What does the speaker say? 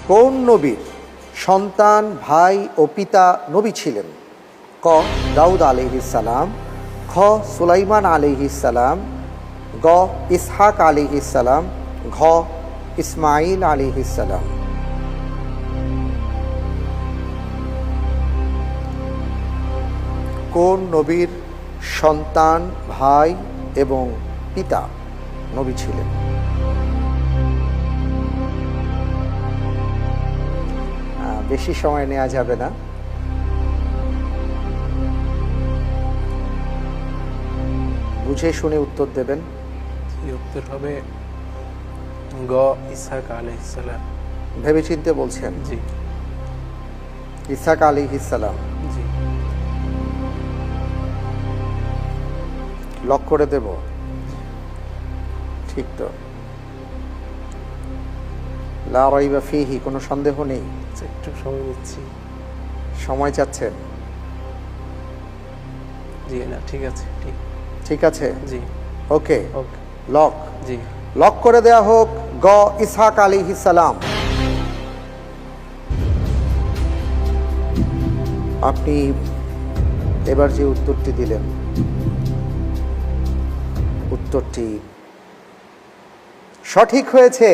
কোন নবীর সন্তান, ভাই ও পিতা নবী ছিলেন? ক দাউদ আলাইহিস সালাম, খ সুলাইমান আলাইহিস সালাম, গ ইসহাক আলাইহিস সালাম, ঘ ইসমাইল আলাইহিস সালাম। কোন নবীর সন্তান, ভাই এবং পিতা নবী ছিলেন? বেশি সময় নেওয়া যাবে না। বুঝে শুনে উত্তর দেবেন। উত্তর হবে গ ইসহাক আলাইহিস সালাম। ভেবেচিন্তে বলছেন? জি ইসহাক আলাইহিস সালাম। জি। লক করে দেব? ঠিক তো? লা রাইবা ফিহি, কোনো সন্দেহ নেই। একটু সময় নিচ্ছি। সময় চাচ্ছেন? জি না, ঠিক আছে। ঠিক আছে, জি ওকে ওকে লক। জি লক করে দেয়া হোক গ ইসহাক আলাইহিস সালাম। আপনি এবার যে উত্তরটি দিলেন, উত্তরটি সঠিক হয়েছে।